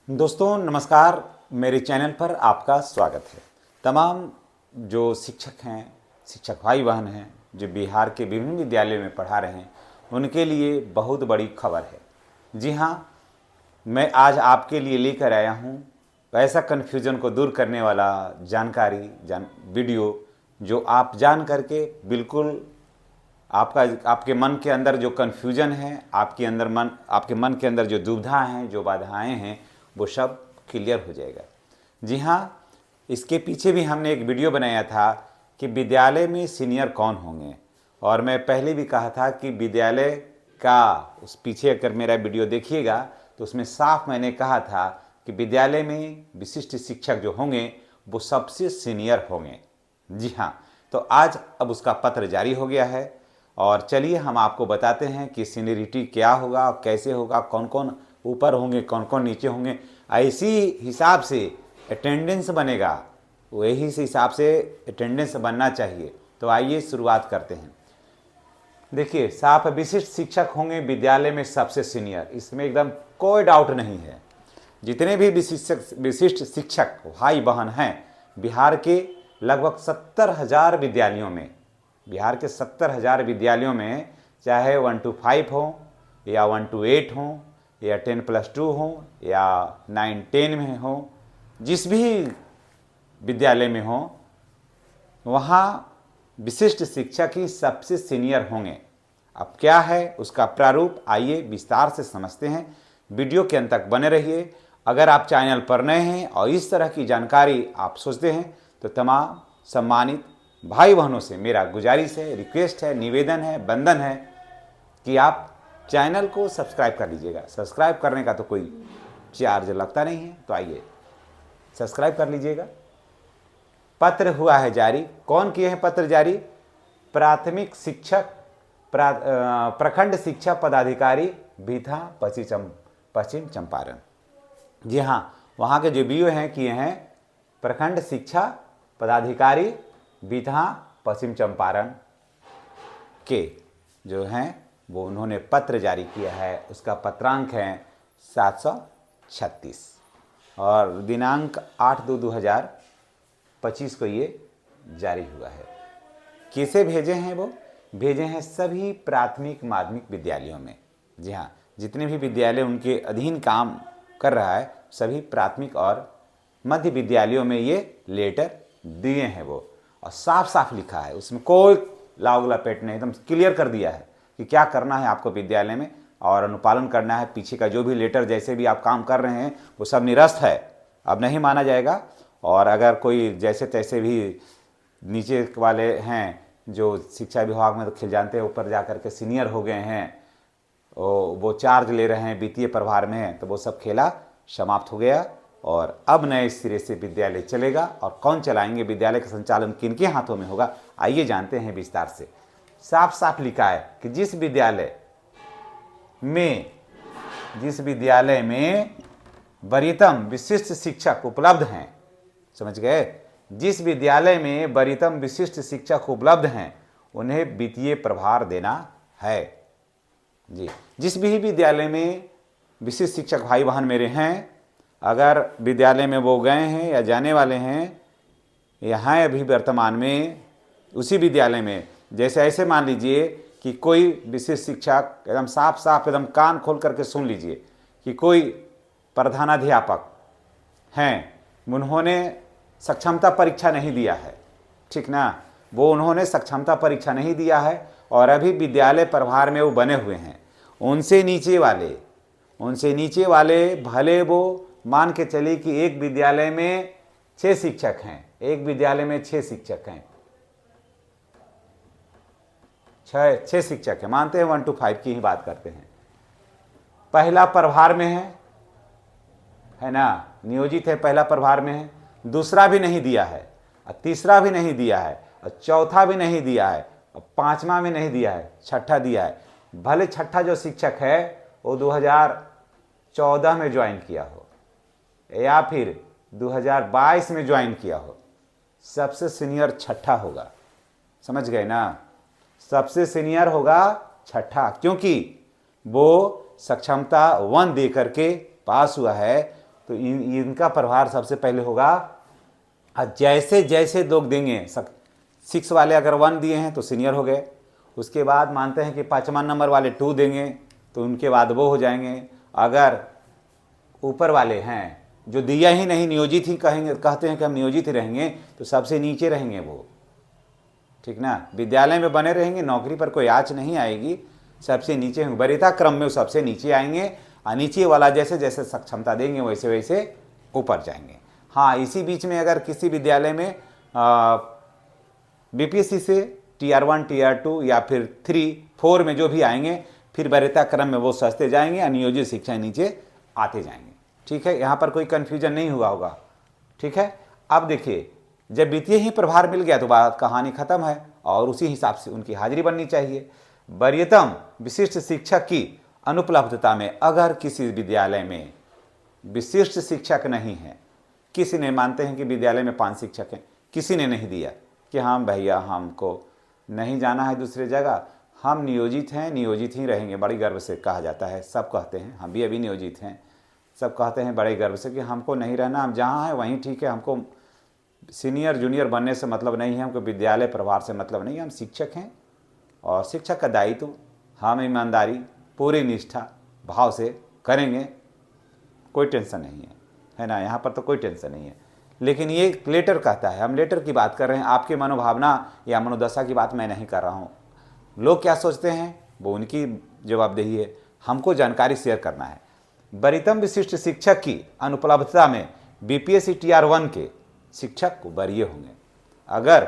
दोस्तों नमस्कार। मेरे चैनल पर आपका स्वागत है। तमाम जो शिक्षक हैं, शिक्षक भाई बहन हैं जो बिहार के विभिन्न विद्यालयों में पढ़ा रहे हैं, उनके लिए बहुत बड़ी खबर है। जी हाँ, मैं आज आपके लिए लेकर आया हूँ ऐसा कन्फ्यूज़न को दूर करने वाला वीडियो जो आप जान करके बिल्कुल आपके मन के अंदर जो कन्फ्यूजन है, आपके मन के अंदर जो दुविधा हैं, जो बाधाएं हैं, वो सब क्लियर हो जाएगा। जी हाँ, इसके पीछे भी हमने एक वीडियो बनाया था कि विद्यालय में सीनियर कौन होंगे, और मैं पहले भी कहा था कि विद्यालय का उस पीछे अगर मेरा वीडियो देखिएगा तो उसमें साफ मैंने कहा था कि विद्यालय में विशिष्ट शिक्षक जो होंगे वो सबसे सीनियर होंगे। जी हाँ, तो आज अब उसका पत्र जारी हो गया है, और चलिए हम आपको बताते हैं कि सीनियरिटी क्या होगा, कैसे होगा, कौन कौन ऊपर होंगे, कौन कौन नीचे होंगे। इसी हिसाब से अटेंडेंस बनेगा, वही से हिसाब से अटेंडेंस बनना चाहिए। तो आइए शुरुआत करते हैं। देखिए, साफ विशिष्ट शिक्षक होंगे विद्यालय में सबसे सीनियर, इसमें एकदम कोई डाउट नहीं है। जितने भी विशिष्ट शिक्षक भाई बहन हैं बिहार के लगभग 70,000 विद्यालयों में, बिहार के 70,000 विद्यालयों में, चाहे 1 to 5 हो या 1 to 8 हो या 10+2 हो या 9-10 में हो, जिस भी विद्यालय में हो, वहाँ विशिष्ट शिक्षक ही सबसे सीनियर होंगे। अब क्या है उसका प्रारूप, आइए विस्तार से समझते हैं। वीडियो के अंत तक बने रहिए। अगर आप चैनल पर नए हैं और इस तरह की जानकारी आप सोचते हैं तो तमाम सम्मानित भाई बहनों से मेरा गुजारिश है, रिक्वेस्ट है, निवेदन है, बंधन है कि आप चैनल को सब्सक्राइब कर लीजिएगा। सब्सक्राइब करने का तो कोई चार्ज लगता नहीं है, तो आइए सब्सक्राइब कर लीजिएगा। पत्र हुआ है जारी। कौन किए हैं पत्र जारी? प्राथमिक शिक्षक प्रखंड शिक्षा पदाधिकारी भीथा पश्चिम चंपारण। जी हाँ, वहाँ के जो बीओ हैं किए हैं प्रखंड शिक्षा पदाधिकारी भीथा पश्चिम चंपारण के जो हैं वो उन्होंने पत्र जारी किया है। उसका पत्रांक है 736 और दिनांक 8/2/2025 को ये जारी हुआ है। किसे भेजे हैं? वो भेजे हैं सभी प्राथमिक माध्यमिक विद्यालयों में। जी हाँ, जितने भी विद्यालय उनके अधीन काम कर रहा है सभी प्राथमिक और मध्य विद्यालयों में ये लेटर दिए हैं वो, और साफ साफ लिखा है, उसमें कोई लाग लपेट नहीं, एकदम क्लियर कर दिया है कि क्या करना है आपको विद्यालय में और अनुपालन करना है। पीछे का जो भी लेटर जैसे भी आप काम कर रहे हैं वो सब निरस्त है, अब नहीं माना जाएगा। और अगर कोई जैसे तैसे भी नीचे वाले हैं जो शिक्षा विभाग में तो खिल जानते हैं, ऊपर जा कर के सीनियर हो गए हैं, वो चार्ज ले रहे हैं वित्तीय प्रभार में, तो वो सब खेला समाप्त हो गया और अब नए सिरे से विद्यालय चलेगा। और कौन चलाएंगे, विद्यालय का संचालन किनके हाथों में होगा, आइए जानते हैं विस्तार से। साफ साफ लिखा है कि जिस विद्यालय में वरीयतम विशिष्ट शिक्षक उपलब्ध हैं, समझ गए, जिस विद्यालय में वरीयतम विशिष्ट शिक्षक उपलब्ध हैं उन्हें वित्तीय प्रभार देना है। जी, जिस भी विद्यालय में विशिष्ट शिक्षक भाई बहन मेरे हैं, अगर विद्यालय में वो गए हैं या जाने वाले हैं या हैं अभी वर्तमान में उसी विद्यालय में, जैसे ऐसे मान लीजिए कि कोई विशिष्ट शिक्षक, एकदम साफ साफ एकदम कान खोल करके सुन लीजिए, कि कोई प्रधानाध्यापक हैं, उन्होंने सक्षमता परीक्षा नहीं दिया है, ठीक ना, वो उन्होंने सक्षमता परीक्षा नहीं दिया है और अभी विद्यालय प्रभार में वो बने हुए हैं। उनसे नीचे वाले भले वो मान के चलिए कि एक विद्यालय में 6 शिक्षक हैं, एक विद्यालय में 6 शिक्षक हैं, 6 शिक्षक हैं, मानते हैं 1 to 5 की ही बात करते हैं। पहला प्रभार में है ना, नियोजित है, पहला प्रभार में है, दूसरा भी नहीं दिया है और तीसरा भी नहीं दिया है और चौथा भी नहीं दिया है और पांचवा भी नहीं दिया है, छठा दिया है। भले छठा जो शिक्षक है वो 2014 में ज्वाइन किया हो या फिर 2022 में ज्वाइन किया हो, सबसे सीनियर छठा होगा, समझ गए ना, सबसे सीनियर होगा छठा, क्योंकि वो सक्षमता 1 दे करके पास हुआ है तो इनका प्रभार सबसे पहले होगा। और जैसे जैसे लोग देंगे, 6 वाले अगर 1 दिए हैं तो सीनियर हो गए, उसके बाद मानते हैं कि 5वां नंबर वाले 2 देंगे तो उनके बाद वो हो जाएंगे। अगर ऊपर वाले हैं जो दिया ही नहीं, नियोजित ही कहेंगे, कहते हैं कि हम नियोजित ही रहेंगे, तो सबसे नीचे रहेंगे वो, ठीक ना। विद्यालय में बने रहेंगे, नौकरी पर कोई आँच नहीं आएगी, सबसे नीचे होंगे। वरीयता क्रम में वो सबसे नीचे आएंगे, और नीचे वाला जैसे जैसे सक्षमता देंगे वैसे वैसे ऊपर जाएंगे। हाँ, इसी बीच में अगर किसी विद्यालय में बीपीएससी से टीआर 1, टीआर 2 या फिर 3, 4 में जो भी आएंगे, फिर वरीयता क्रम में वो सस्ते जाएंगे और नियोजित शिक्षा नीचे आते जाएंगे। ठीक है, यहाँ पर कोई कन्फ्यूजन नहीं हुआ होगा। ठीक है, अब देखिए, जब वित्तीय ही प्रभार मिल गया तो बात कहानी खत्म है, और उसी हिसाब से उनकी हाजिरी बननी चाहिए। वरीयतम विशिष्ट शिक्षक की अनुपलब्धता में अगर किसी विद्यालय में विशिष्ट शिक्षक नहीं है, किसी ने, मानते हैं कि विद्यालय में 5 शिक्षक हैं, किसी ने नहीं दिया कि हाँ भैया हमको नहीं जाना है दूसरे जगह, हम नियोजित हैं, नियोजित ही रहेंगे, बड़ी गर्व से कहा जाता है, सब कहते हैं, हम भी अभी नियोजित हैं, सब कहते हैं बड़े गर्व से कि हमको नहीं रहना, हम जहाँ हैं वहीं ठीक है, हमको सीनियर जूनियर बनने से मतलब नहीं है, हमको विद्यालय प्रभार से मतलब नहीं है, हम शिक्षक हैं और शिक्षक का दायित्व हम ईमानदारी पूरी निष्ठा भाव से करेंगे, कोई टेंशन नहीं है ना, यहाँ पर तो कोई टेंशन नहीं है। लेकिन ये लेटर कहता है, हम लेटर की बात कर रहे हैं, आपके मनोभावना या मनोदशा की बात मैं नहीं कर रहा हूँ। लोग क्या सोचते हैं वो उनकी जवाबदेही है, हमको जानकारी शेयर करना है। वरीयतम विशिष्ट शिक्षक की अनुपलब्धता में बीपीएससी टीआर 1 के शिक्षक को वरीय होंगे। अगर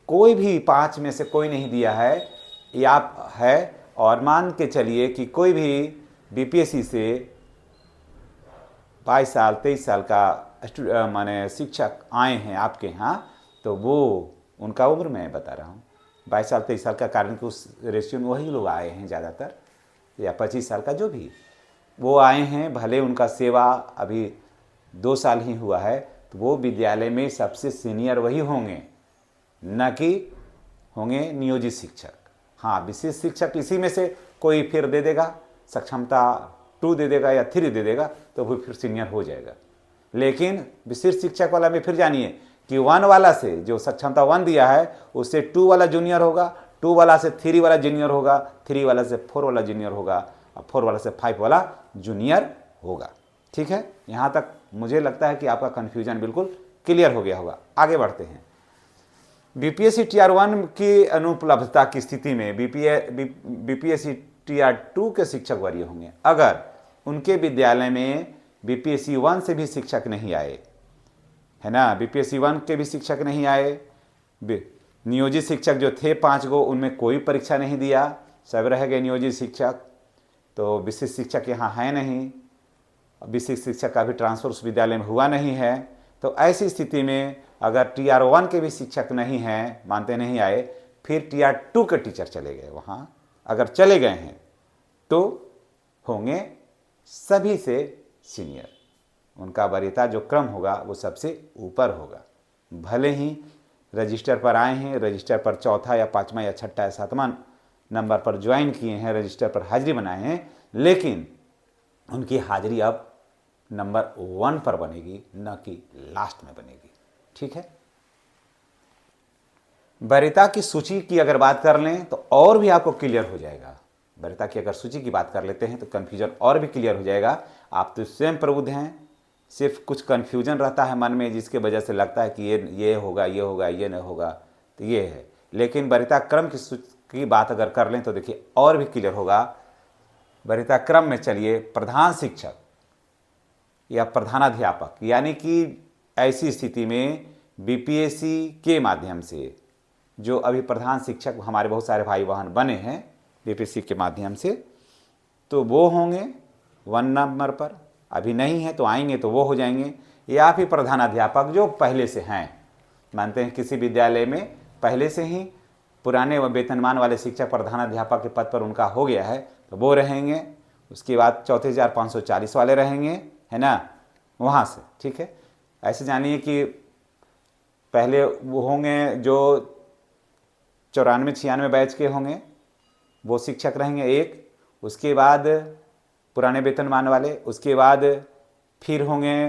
कोई भी 5 में से कोई नहीं दिया है या है, और मान के चलिए कि कोई भी बीपीएससी से 22 साल 23 साल का माने शिक्षक आए हैं आपके यहाँ, तो वो उनका उम्र मैं बता रहा हूँ 22 साल 23 साल का, कारण कि उस रेशियो में वही लोग आए हैं ज़्यादातर, या 25 साल का जो भी वो आए हैं, भले उनका सेवा अभी 2 साल ही हुआ है, तो वो विद्यालय में सबसे सीनियर वही होंगे, न कि होंगे नियोजित शिक्षक। हाँ, विशिष्ट शिक्षक इसी में से कोई फिर दे देगा, सक्षमता 2 दे देगा या 3 दे देगा, तो वो फिर सीनियर हो जाएगा। लेकिन विशिष्ट शिक्षक वाला में फिर जानिए कि 1 वाला से जो सक्षमता 1 दिया है उससे 2 वाला जूनियर होगा, 2 वाला से 3 वाला जूनियर होगा, 3 वाला से 4 वाला जूनियर होगा, और 4 वाला से 5 वाला जूनियर होगा। ठीक है, यहाँ तक मुझे लगता है कि आपका कन्फ्यूजन बिल्कुल क्लियर हो गया होगा। आगे बढ़ते हैं। बीपीएससी टीआर 1 की अनुपलब्धता की स्थिति में बीपीएससी टीआर 2 के शिक्षक वरीय होंगे अगर उनके विद्यालय में बीपीएससी 1 से भी शिक्षक नहीं आए, है ना, बीपीएससी 1 के भी शिक्षक नहीं आए, नियोजित शिक्षक जो थे 5 गो, उनमें कोई परीक्षा नहीं दिया, सब रह गए नियोजित शिक्षक, तो विशिष्ट शिक्षक यहाँ है नहीं, विशिष्ट शिक्षक का भी ट्रांसफर उस विद्यालय में हुआ नहीं है। तो ऐसी स्थिति में अगर टीआर 1 के भी शिक्षक नहीं हैं, मानते नहीं आए, फिर टीआर 2 के टीचर चले गए वहाँ, अगर चले गए हैं तो होंगे सभी से सीनियर, उनका वरीयता जो क्रम होगा वो सबसे ऊपर होगा। भले ही रजिस्टर पर आए हैं, रजिस्टर पर 4था या 5वां या 6ठा या 7वां नंबर पर ज्वाइन किए हैं, रजिस्टर पर हाजिरी बनाए हैं, लेकिन उनकी हाजिरी अब नंबर 1 पर बनेगी, न कि लास्ट में बनेगी। ठीक है, वरीयता की सूची की अगर बात कर लें तो और भी आपको क्लियर हो जाएगा। वरीयता की अगर सूची की बात कर लेते हैं तो कन्फ्यूजन और भी क्लियर हो जाएगा। आप तो स्वयं प्रबुद्ध हैं, सिर्फ कुछ कन्फ्यूजन रहता है मन में, जिसके वजह से लगता है कि ये होगा, ये होगा, ये नहीं होगा, तो ये है। लेकिन वरीयता क्रम की बात अगर कर लें तो देखिए और भी क्लियर होगा। वरीयता क्रम में चलिए, प्रधान शिक्षक या प्रधानाध्यापक, यानी कि ऐसी स्थिति में बीपीएससी के माध्यम से जो अभी प्रधान शिक्षक हमारे बहुत सारे भाई बहन बने हैं बीपीएससी के माध्यम से, तो वो होंगे 1 नंबर पर, अभी नहीं है तो आएंगे तो वो हो जाएंगे। या फिर प्रधानाध्यापक जो पहले से हैं, मानते हैं किसी विद्यालय में पहले से ही पुराने वेतनमान वाले शिक्षक प्रधानाध्यापक के पद पर उनका हो गया है, तो वो रहेंगे। उसके बाद 34,540 वाले रहेंगे, है ना, वहाँ से। ठीक है, ऐसे जानिए कि पहले वो होंगे जो 94-96 बैच के होंगे, वो शिक्षक रहेंगे एक, उसके बाद पुराने वेतनमान वाले, उसके बाद फिर होंगे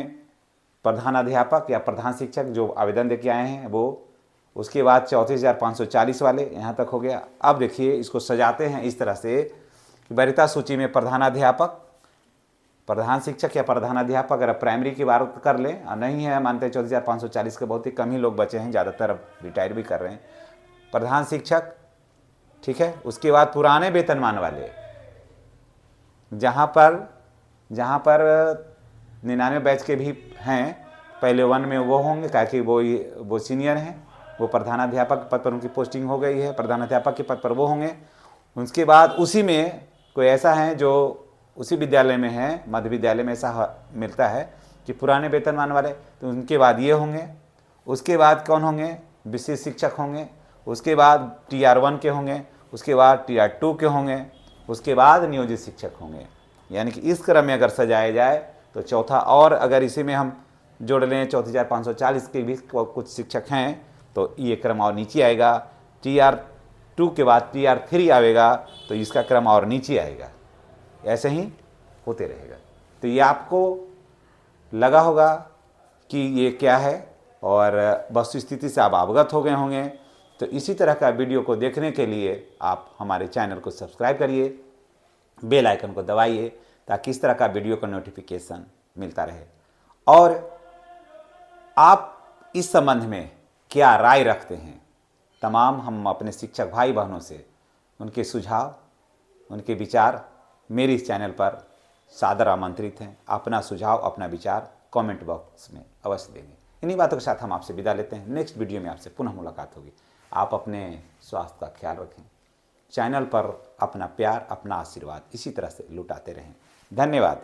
प्रधानाध्यापक या प्रधान शिक्षक जो आवेदन देके आए हैं वो, उसके बाद 34,540 वाले, यहाँ तक हो गया। अब देखिए इसको सजाते हैं इस तरह से कि वरीयता सूची में प्रधानाध्यापक, प्रधान शिक्षक या प्रधानाध्यापक अगर प्राइमरी की बात कर लें, और नहीं है मानते 34,540 के बहुत ही कम ही लोग बचे हैं, ज़्यादातर अब रिटायर भी कर रहे हैं। प्रधान शिक्षक, ठीक है। उसके बाद पुराने वेतनमान वाले, जहाँ पर 99 बैच के भी हैं, पहले 1 में वो होंगे, ताकि वो सीनियर हैं, वो प्रधानाध्यापक पद पर उनकी पोस्टिंग हो गई है, प्रधानाध्यापक के पद पर वो होंगे। उसके बाद उसी में कोई ऐसा है जो उसी विद्यालय में है, मध्य विद्यालय में ऐसा मिलता है कि पुराने वेतनमान वाले, तो उनके बाद ये होंगे। उसके बाद कौन होंगे? विशेष शिक्षक होंगे। उसके बाद TR1 के होंगे। उसके बाद TR2 के होंगे। उसके बाद नियोजित शिक्षक होंगे। यानी कि इस क्रम में अगर सजाया जाए तो चौथा, और अगर इसी में हम जोड़ लें 34,540 के भी कुछ शिक्षक हैं तो ये क्रम और नीचे आएगा। TR2 के बाद TR3 आएगा तो इसका क्रम और नीचे आएगा। ऐसे ही होते रहेगा। तो ये आपको लगा होगा कि ये क्या है और वस्तुस्थिति से आप अवगत हो गए होंगे। तो इसी तरह का वीडियो को देखने के लिए आप हमारे चैनल को सब्सक्राइब करिए, बेल आइकन को दबाइए, ताकि इस तरह का वीडियो का नोटिफिकेशन मिलता रहे। और आप इस संबंध में क्या राय रखते हैं, तमाम हम अपने शिक्षक भाई बहनों से उनके सुझाव, उनके विचार मेरे इस चैनल पर सादर आमंत्रित हैं। अपना सुझाव, अपना विचार कमेंट बॉक्स में अवश्य देंगे। इन्हीं बातों के साथ हम आपसे विदा लेते हैं। नेक्स्ट वीडियो में आपसे पुनः मुलाकात होगी। आप अपने स्वास्थ्य का ख्याल रखें। चैनल पर अपना प्यार, अपना आशीर्वाद इसी तरह से लुटाते रहें। धन्यवाद।